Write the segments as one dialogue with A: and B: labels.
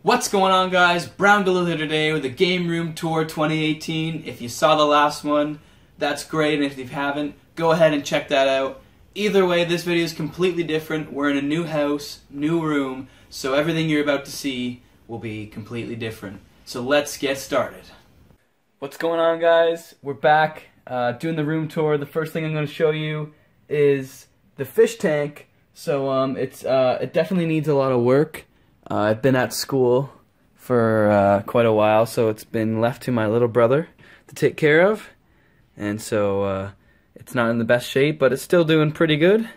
A: What's going on, guys? BrownGalil here today with the Game Room Tour 2018. If you saw the last one, that's great, and if you haven't, go ahead and check that out. Either way, this video is completely different. We're in a new house, new room, so everything you're about to see will be completely different. So let's get started. What's going on, guys? We're back doing the room tour. The first thing I'm going to show you is the fish tank. So it definitely needs a lot of work. I've been at school for quite a while, so it's been left to my little brother to take care of, and so it's not in the best shape, but it's still doing pretty good,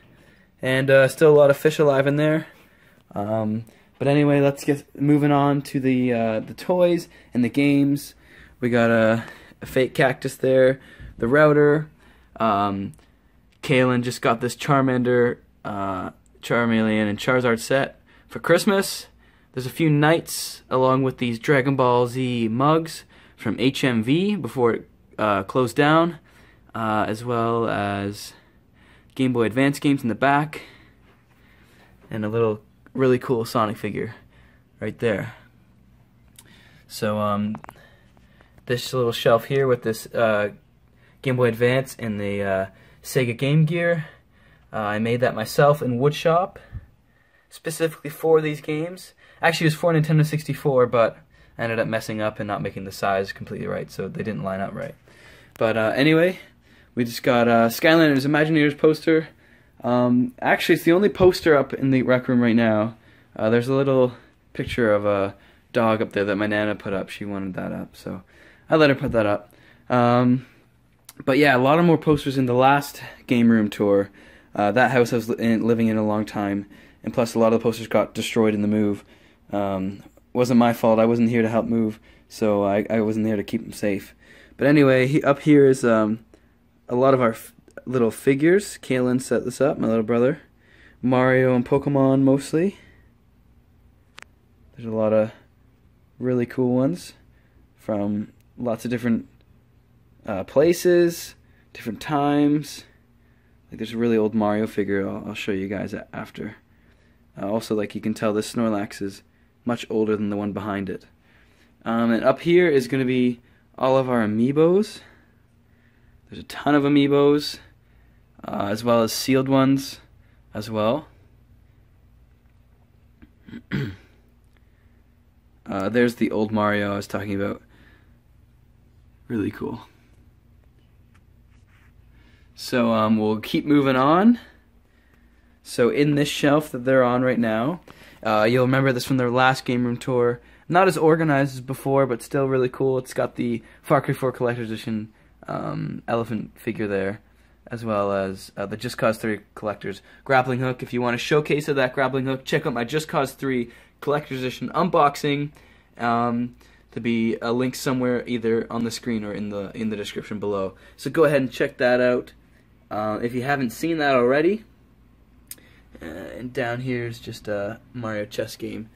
A: and still a lot of fish alive in there. But anyway, let's get moving on to the toys and the games. We got a fake cactus there, the router. Kaylin just got this Charmander, Charmeleon, and Charizard set for Christmas. There's a few knights along with these Dragon Ball Z mugs from HMV before it closed down, as well as Game Boy Advance games in the back, and a little really cool Sonic figure right there. So this little shelf here with this Game Boy Advance and the Sega Game Gear, I made that myself in woodshop specifically for these games. Actually, it was for Nintendo 64, but I ended up messing up and not making the size completely right, so they didn't line up right. But anyway, we just got Skylanders Imagineers poster. Actually, it's the only poster up in the rec room right now. There's a little picture of a dog up there that my Nana put up. She wanted that up, so I let her put that up. But yeah, a lot of more posters in the last Game Room tour. That house I was living in a long time, and plus a lot of the posters got destroyed in the move. Wasn't my fault. I wasn't here to help move, so I wasn't there to keep them safe. But anyway, up here is a lot of our little figures. Kaylin set this up, my little brother. Mario and Pokemon mostly. There's a lot of really cool ones from lots of different places, different times. Like there's a really old Mario figure I'll show you guys after. Also, like you can tell, this Snorlax is much older than the one behind it. And up here is going to be all of our Amiibos. There's a ton of Amiibos, as well as sealed ones as well. There's the old Mario I was talking about. Really cool. So we'll keep moving on. So in this shelf that they're on right now, you'll remember this from their last Game Room tour. Not as organized as before, but still really cool. It's got the Far Cry 4 Collector's Edition elephant figure there, as well as the Just Cause 3 Collector's grappling hook. If you want a showcase of that grappling hook, check out my Just Cause 3 Collector's Edition unboxing. To be a link somewhere either on the screen or in the description below. So go ahead and check that out if you haven't seen that already. And down here is just a Mario chess game.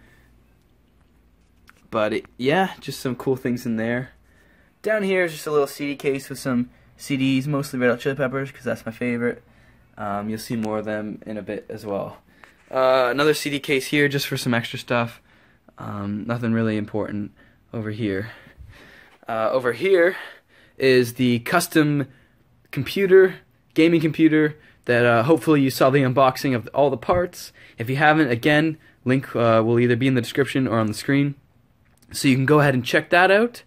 A: But yeah, just some cool things in there. Down here is just a little CD case with some CDs, mostly Red Hot Chili Peppers, because that's my favorite. You'll see more of them in a bit as well. Another CD case here just for some extra stuff. Nothing really important over here. Over here is the custom gaming computer that hopefully you saw the unboxing of all the parts. If you haven't, again, link will either be in the description or on the screen. So you can go ahead and check that out.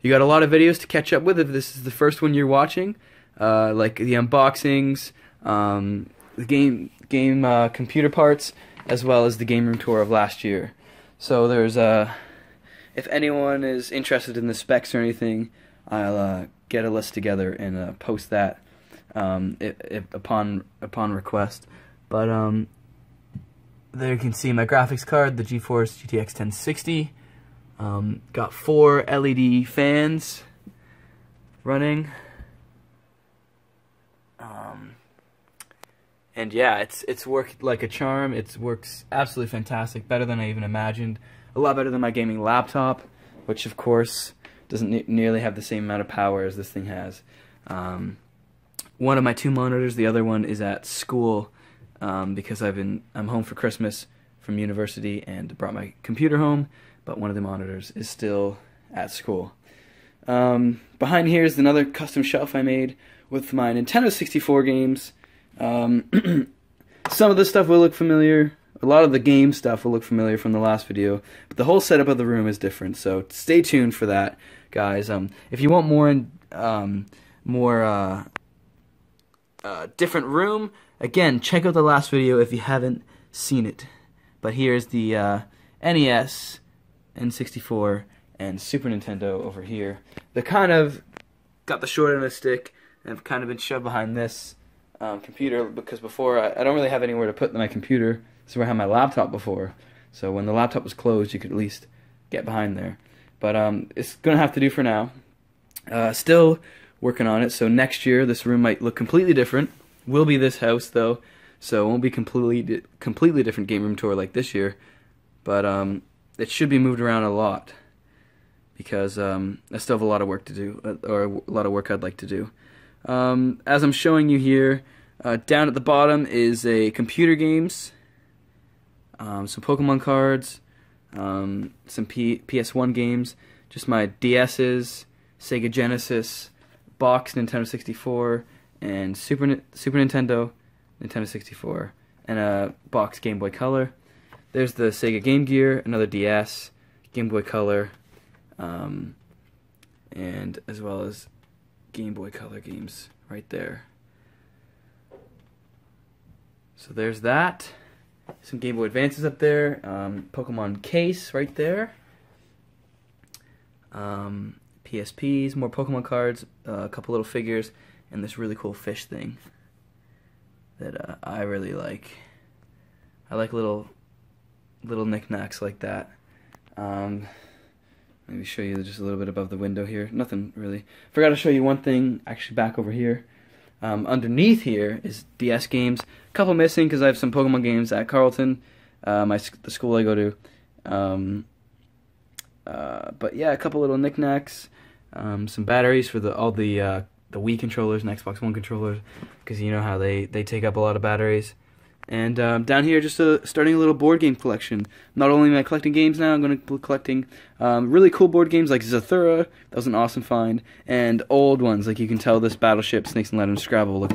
A: You got a lot of videos to catch up with if this is the first one you're watching, like the unboxings, the game computer parts, as well as the Game Room tour of last year. So there's if anyone is interested in the specs or anything, I'll get a list together and post that upon request. But there you can see my graphics card, the GeForce GTX 1060. Got 4 LED fans running. And yeah, it's worked like a charm. It works absolutely fantastic, better than I even imagined. A lot better than my gaming laptop, which of course doesn't nearly have the same amount of power as this thing has. One of my 2 monitors, the other one is at school because I'm home for Christmas from university and brought my computer home. but one of the monitors is still at school. Behind here is another custom shelf I made with my Nintendo 64 games. Some of this stuff will look familiar. A lot of the game stuff will look familiar from the last video, but the whole setup of the room is different, so stay tuned for that, guys. If you want different room, again, check out the last video if you haven't seen it. But here's the NES, N64, and Super Nintendo over here. They kind of got the short end of the stick and have kind of been shoved behind this computer, because before I don't really have anywhere to put my computer. This is where I had my laptop before, so when the laptop was closed you could at least get behind there. But it's gonna have to do for now. Still working on it, so next year this room might look completely different. Will be this house though, so it won't be completely different game room tour like this year, but it should be moved around a lot, because I still have a lot of work to do, or a lot of work I'd like to do. As I'm showing you here, down at the bottom is a computer games, some Pokemon cards, some PS1 games, just my DS's, Sega Genesis, box Nintendo 64, and Super Nintendo, Nintendo 64, and a box Game Boy Color. There's the Sega Game Gear, another DS, Game Boy Color, and as well as Game Boy Color games right there. So there's that. Some Game Boy Advances up there. Pokemon case right there. PSPs, more Pokemon cards, a couple little figures, and this really cool fish thing that I really like. I like little knickknacks like that. Maybe show you just a little bit above the window here. Nothing really. Forgot to show you one thing actually back over here. Underneath here is DS games. A couple missing because I have some Pokemon games at Carleton, the school I go to. But yeah, a couple little knickknacks. Some batteries for all the Wii controllers and Xbox One controllers, because you know how they take up a lot of batteries. And down here, just starting a little board game collection. Not only am I collecting games now, I'm going to be collecting really cool board games like Zathura. That was an awesome find. And old ones, like you can tell this Battleship, Snakes and Ladders, Scrabble look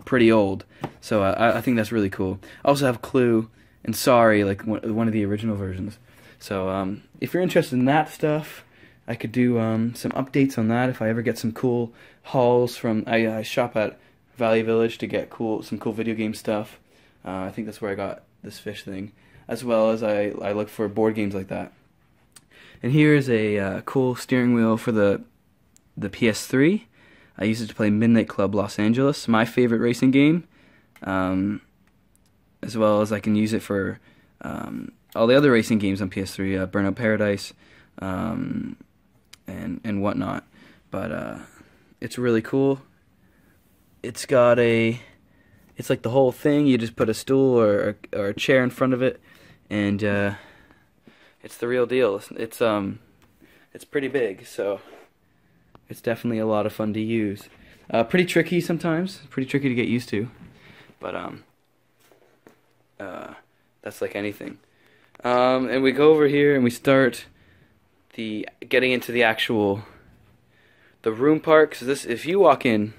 A: pretty old. So I think that's really cool. I also have Clue and Sorry, like one of the original versions. So if you're interested in that stuff, I could do some updates on that if I ever get some cool hauls from... I shop at Valley Village to get some cool video game stuff. I think that's where I got this fish thing, as well as I look for board games like that. And here is a cool steering wheel for the PS3. I use it to play Midnight Club Los Angeles, my favorite racing game, as well as I can use it for all the other racing games on PS3, Burnout Paradise, and whatnot. But it's really cool. It's got it's like the whole thing. You just put a stool or a chair in front of it, and it's the real deal. It's pretty big, so it's definitely a lot of fun to use. Pretty tricky sometimes. Pretty tricky to get used to, but that's like anything. And we go over here and we start getting into the room part. Cause this, if you walk in,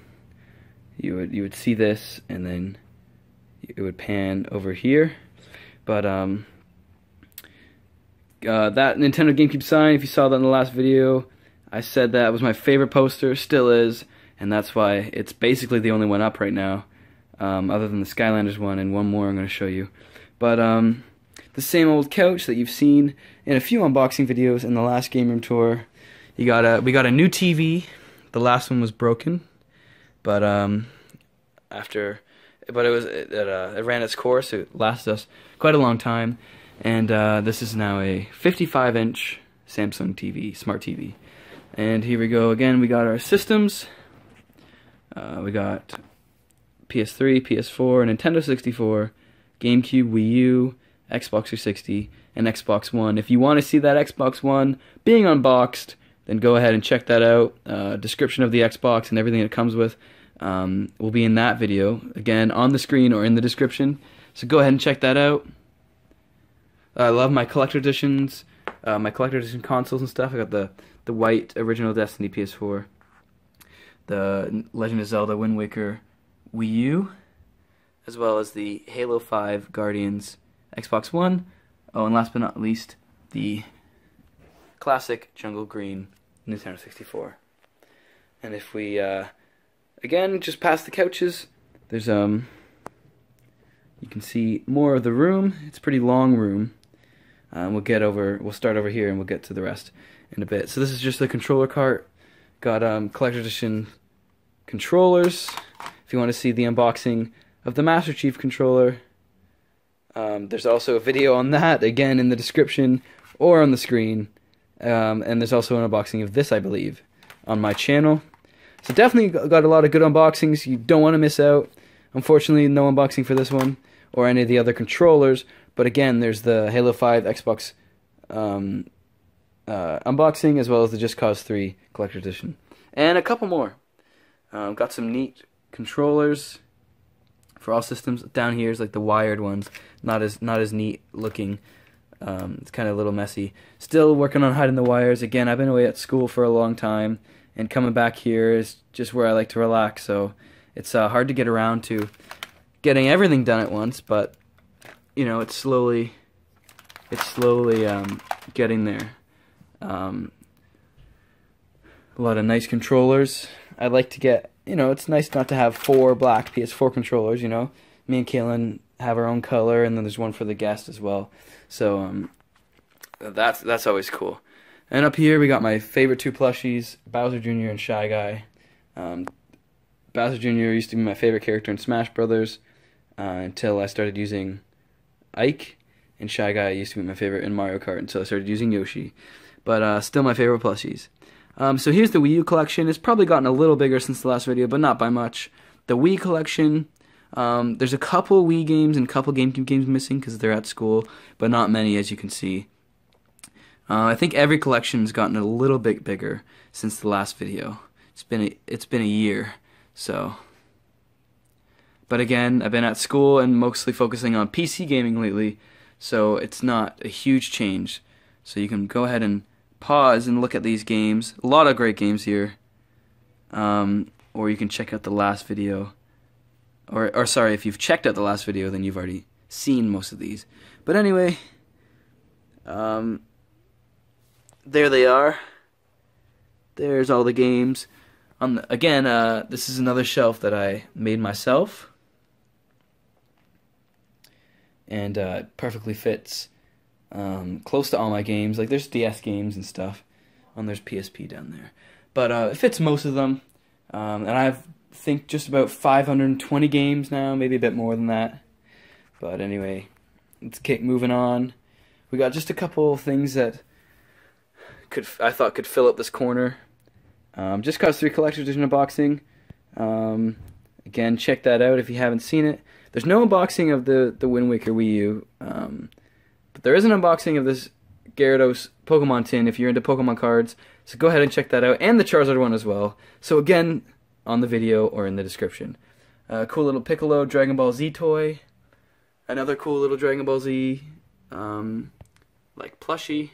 A: you would see this, and then it would pan over here. But that Nintendo GameCube sign, if you saw that in the last video, I said that was my favorite poster, still is, and that's why it's basically the only one up right now, other than the Skylanders one and one more I'm going to show you. But the same old couch that you've seen in a few unboxing videos in the last game room tour. We got a new TV. The last one was broken. But it ran its course. It lasted us quite a long time, and this is now a 55-inch Samsung TV, smart TV. And here we go again. We got our systems. We got PS3, PS4, Nintendo 64, GameCube, Wii U, Xbox 360, and Xbox One. If you want to see that Xbox One being unboxed, then go ahead and check that out. Description of the Xbox and everything it comes with will be in that video, again on the screen or in the description, so go ahead and check that out. I love my collector editions. my collector's edition consoles and stuff. I got the white original Destiny PS4, the Legend of Zelda Wind Waker Wii U, as well as the Halo 5 Guardians Xbox One. Oh, and last but not least, the classic Jungle Green Nintendo 64. And if we, again, just past the couches, there's, you can see more of the room. It's a pretty long room. We'll start over here and we'll get to the rest in a bit. So this is just the controller cart. Got collector's edition controllers. If you want to see the unboxing of the Master Chief controller, there's also a video on that, again, in the description or on the screen. And there's also an unboxing of this, I believe, on my channel. So definitely got a lot of good unboxings. You don't want to miss out. Unfortunately, no unboxing for this one or any of the other controllers. But again, there's the Halo 5 Xbox unboxing, as well as the Just Cause 3 Collector's Edition. And a couple more. Got some neat controllers for all systems. Down here is like the wired ones. Not as neat looking. It's kind of a little messy. Still working on hiding the wires. Again, I've been away at school for a long time, and coming back here is just where I like to relax. So it's hard to get around to getting everything done at once, but you know, it's slowly getting there. A lot of nice controllers. I'd like to get, you know, it's nice not to have 4 black PS4 controllers, you know. Me and Kaylin have our own color, and then there's one for the guest as well. So that's always cool. And up here we got my favorite 2 plushies, Bowser Jr. and Shy Guy. Bowser Jr. used to be my favorite character in Smash Brothers until I started using Ike, and Shy Guy used to be my favorite in Mario Kart until I started using Yoshi. But still my favorite plushies. So here's the Wii U Collection. It's probably gotten a little bigger since the last video, but not by much. The Wii Collection, there's a couple Wii games and a couple GameCube games missing because they're at school, but not many, as you can see. I think every collection's gotten a little bit bigger since the last video. It's been a year, so. But again, I've been at school and mostly focusing on PC gaming lately, so it's not a huge change. So you can go ahead and pause and look at these games. A lot of great games here. Or you can check out the last video. Or sorry, if you've checked out the last video, then you've already seen most of these. But anyway, there they are. There's all the games. Again, this is another shelf that I made myself. And it perfectly fits close to all my games. Like, there's DS games and stuff. And there's PSP down there. But it fits most of them. And I think just about 520 games now, maybe a bit more than that. But anyway, let's keep moving on. We got just a couple things that I thought could fill up this corner. Just Cause 3 Collector's Edition unboxing. Again, check that out if you haven't seen it. There's no unboxing of the Wind Waker Wii U, but there is an unboxing of this Gyarados Pokemon tin if you're into Pokemon cards. So go ahead and check that out, and the Charizard one as well. So again, on the video or in the description. Cool little Piccolo Dragon Ball Z toy. Another cool little Dragon Ball Z like plushie.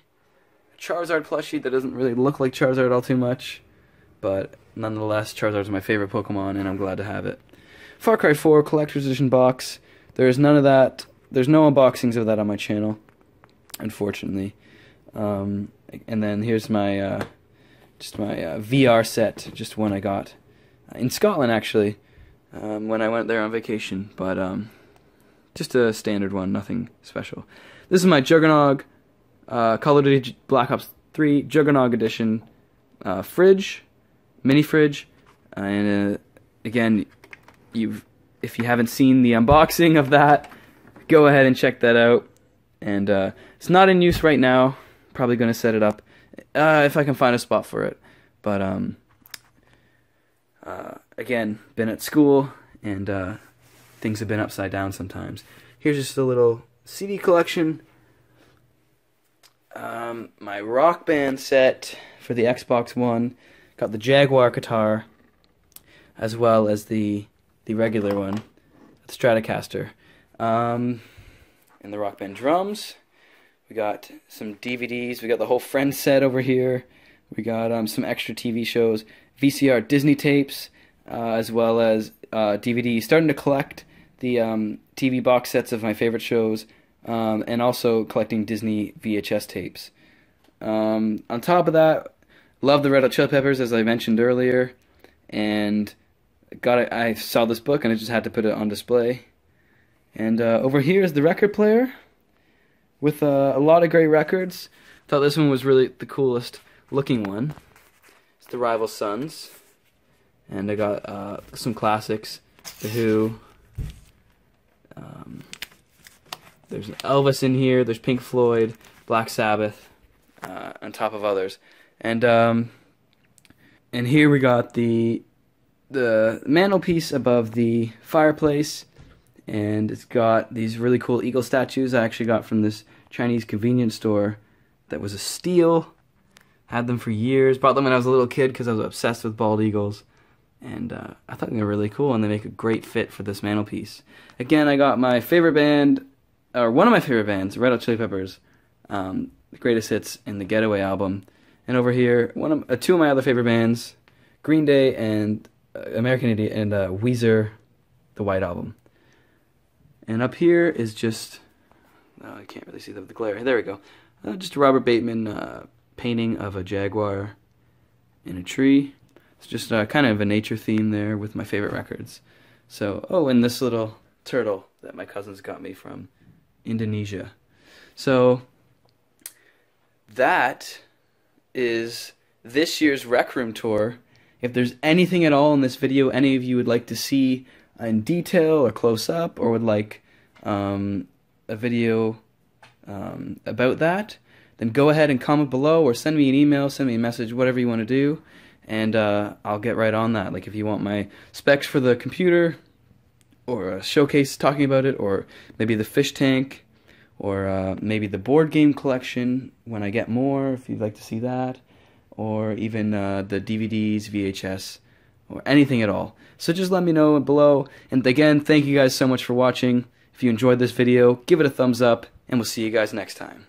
A: Charizard plushie that doesn't really look like Charizard all too much, but nonetheless, Charizard's my favorite Pokemon, and I'm glad to have it. Far Cry 4 Collector's Edition box. There's none of that. There's no unboxings of that on my channel, unfortunately. And then here's my just my VR set, just one I got in Scotland actually, when I went there on vacation. But just a standard one, nothing special. This is my Juggernog Call of Duty Black Ops 3 Juggernog Edition fridge, mini fridge, and again, if you haven't seen the unboxing of that, go ahead and check that out. And it's not in use right now. Probably going to set it up if I can find a spot for it. But again, been at school, and things have been upside down sometimes. Here's just a little CD collection. My Rock Band set for the Xbox One. Got the Jaguar guitar, as well as the regular one, the Stratocaster. And the Rock Band drums. We got some DVDs. We got the whole Friends set over here. We got some extra TV shows, VCR Disney tapes, as well as DVDs. Starting to collect the TV box sets of my favorite shows, and also collecting Disney VHS tapes. On top of that, love the Red Hot Chili Peppers, as I mentioned earlier, and I saw this book and I just had to put it on display. And over here is the record player with a lot of great records. Thought this one was really the coolest looking one. It's the Rival Sons, and I got some classics, The Who. There's Elvis in here. There's Pink Floyd, Black Sabbath, on top of others. And here we got the mantelpiece above the fireplace, and it's got these really cool eagle statues I actually got from this Chinese convenience store that was a steal. Had them for years. Bought them when I was a little kid because I was obsessed with bald eagles. And I thought they were really cool, and they make a great fit for this mantelpiece. Again, I got my favorite band, or one of my favorite bands, Red Hot Chili Peppers, the Greatest Hits and the Getaway album. And over here, two of my other favorite bands, Green Day and American Idiot, and Weezer, the White Album. And up here is just, I can't really see the glare. There we go. Just a Robert Bateman painting of a jaguar in a tree. It's just kind of a nature theme there with my favorite records. So, and this little turtle that my cousins got me from Indonesia. So, that is this year's Rec Room tour. If there's anything at all in this video any of you would like to see in detail or close up, or would like a video about that, then go ahead and comment below, or send me an email, send me a message, whatever you want to do, and I'll get right on that. Like if you want my specs for the computer, or a showcase talking about it, or maybe the fish tank, or maybe the board game collection when I get more, if you'd like to see that, or even the DVDs, VHS, or anything at all. So just let me know below. And again, thank you guys so much for watching. If you enjoyed this video, give it a thumbs up, and we'll see you guys next time.